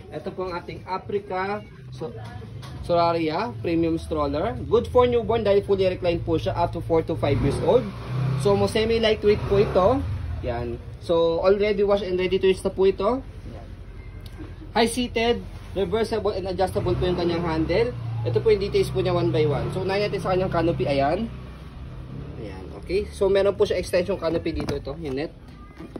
Ito po ang ating Africa Solaria Premium Stroller. Good for newborn dahil fully reclined po siya up to 4 to 5 years old. So, semi-lightweight po ito. Yan. So, already wash and ready to use na po ito. High-seated, reversible and adjustable po yung kanyang handle. Ito po yung details po niya one by one. So, unahin natin sa kanyang canopy. Ayan. Ayan. Okay. So, meron po siya extension canopy dito. Ito, yung net.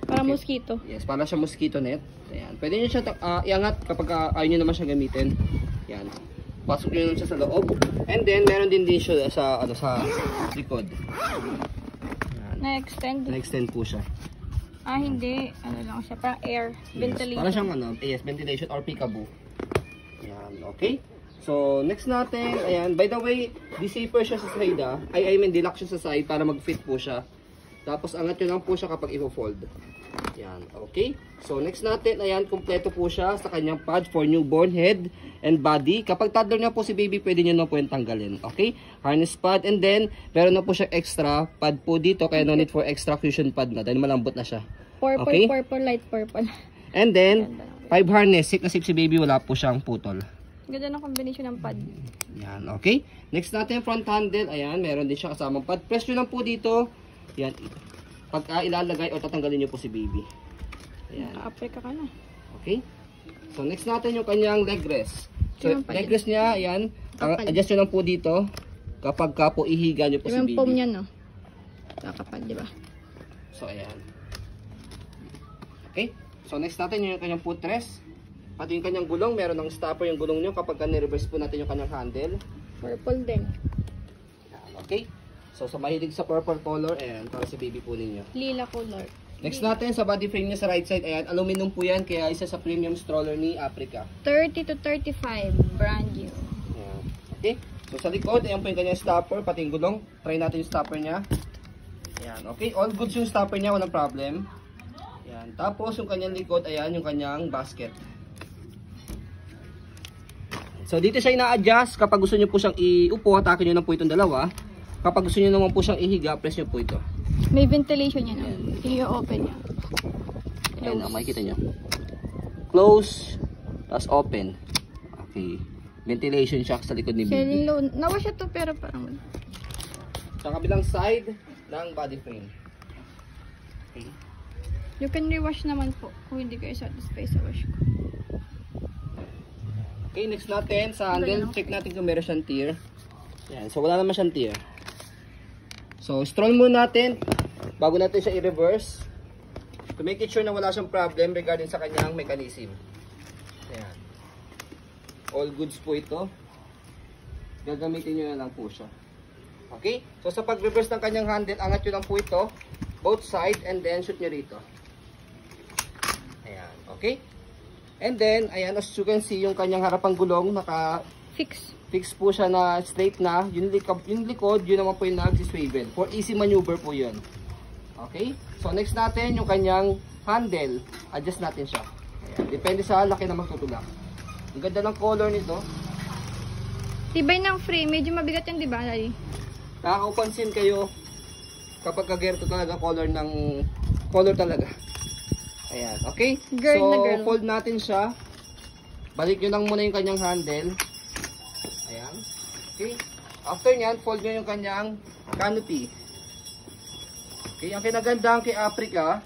Para mosquito. Yes, para siya mosquito net. Ayan. Pwede nyo siya iangat kapag ayaw nyo naman siya gamitin. Ayan. Pasok nyo naman siya sa loob. And then, meron din siya sa likod. Na-extend. Na-extend po siya. Ah, hindi. Ano lang siya. Parang air. Ventilation. Parang siyang yes, ventilation or peekaboo. Ayan, okay. So, next natin, ayan. By the way, di-safer siya sa side I mean, di-lock siya sa side para mag-fit po siya. Tapos, angat yun lang po siya kapag i-fold. Ayan, okay. So, next natin, ayan, kompleto po siya sa kanyang pad for newborn head and body. Kapag toddler na po si baby, pwede nyo na po yung tanggalin. Okay? Harness pad. And then, meron na po siya extra pad po dito. Kaya no need for extra cushion pad na. Dahil malambot na siya. Purple, okay? Purple, light purple. And then, 5 harness. Safe na safe si baby. Wala po siyang putol. Ganda ng combination ng pad. Yan, okay. Next natin, front handle. Ayan, meron din siya kasamang pad. Press nyo lang po dito. Yan. Pagka ilalagay o tatanggalin nyo po si baby. Ayan. Africa ka na. Okay. So, next natin yung kanyang leg rest. So, leg rest niya, ayan. Adjust nyo lang po dito. Kapag ka po ihiga nyo po si baby. Yung foam niya, no? Kakapal, di ba? So, ayan. Okay. So, next natin yung kanyang footrest. Pati yung kanyang gulong, meron ng stopper yung gulong nyo kapag ni-reverse po natin yung kanyang handle. Purple din. Okay. So, sa mahilig sa purple color, ayan, para sa baby po ninyo. Lila color. Next natin, sa body frame niya sa right side, ayan, aluminum po yan, kaya isa sa premium stroller ni Africa. 30 to 35, brand new. Ayan. Okay. So, sa likod, ayan po yung kanyang stopper, pati yung gulong. Try natin yung stopper niya. Ayan, okay. All goods yung stopper niya, walang problem. Ayan. Tapos, yung kanyang likod, ayan, yung kanyang basket. So, dito siya ina-adjust. Kapag gusto nyo po siyang iupo, hatakin nyo na po itong dalawa. Kapag gusto nyo naman po siyang ihiga, press nyo po ito. May ventilation yan. I-open niya. Ayan, makikita nyo. Close, tapos open. Okay. Ventilation shock sa likod ni baby. Selling low. Nawa siya to pero parang... Sa kabilang side ng body frame. Okay. You can rewash naman po kung hindi kayo satisfied sa wash ko. Okay, next natin sa handle, check natin kung meron siyang tear. Yan, so wala naman siyang tear. So, stroll muna natin bago natin siya i-reverse. To make it sure na wala siyang problem regarding sa kanyang mechanism. Ayan. All goods po ito. Gagamitin nyo na lang po siya. Okay? So, sa pag-reverse ng kanyang handle, angat nyo lang po ito. Both side and then shoot nyo rito. Ayan. Okay? And then, ayan, as you can see, yung kanyang harapang gulong, fix po siya na straight na. Yung likod, yun naman po yung nag-swivel. For easy maneuver po yun. Okay? So, next natin, yung kanyang handle. Adjust natin siya. Ayan. Depende sa laki na magtutulak. Ang ganda ng color nito. Tibay ng frame. Medyo mabigat yan, di ba, Daddy? Nakakapansin kayo kapag kagerto talaga color talaga. Ayan, okay? Girl so, na girl. Fold natin siya. Balik nyo lang muna yung kanyang handle. Ayan. Okay? After nyan, fold nyo yung kanyang canopy. Okay, ang kinagandaan kay Africa,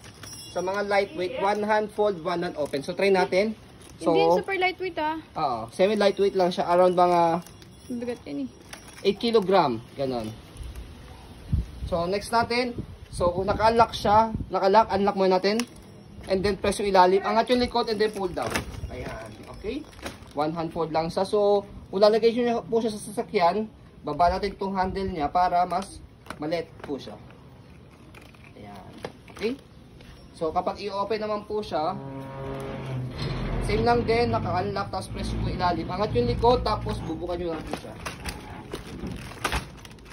sa mga lightweight, one hand fold, one hand open. So, try natin. So, hindi super lightweight semi-lightweight lang siya. Around mga bigat yan 8 kg. Ganon. So, next natin. So, kung naka-unlock siya, unlock muna natin. And then press yung ilalim, angat yung likod and then pull down. Ayan, okay? One hand fold lang siya. So, kung lalagay nyo po siya sa sasakyan, baba natin itong handle niya para mas maliit po siya. Ayan, okay? So, kapag i-open naman po siya, same lang din, naka-unlock, tapos press yung ilalim. Angat yung likod, tapos bubukan nyo lang po siya.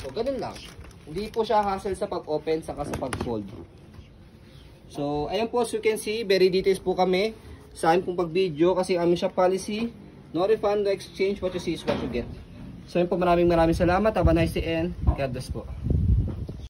So, ganun lang. Hindi po siya hassle sa pag-open, saka sa pag-fold. So, ayan po, as you can see, very details po kami sa aming pong pag-video kasi aming shop policy, no refund, no exchange, what you see is what you get. So, yun po, maraming salamat. Have a nice day and God bless po.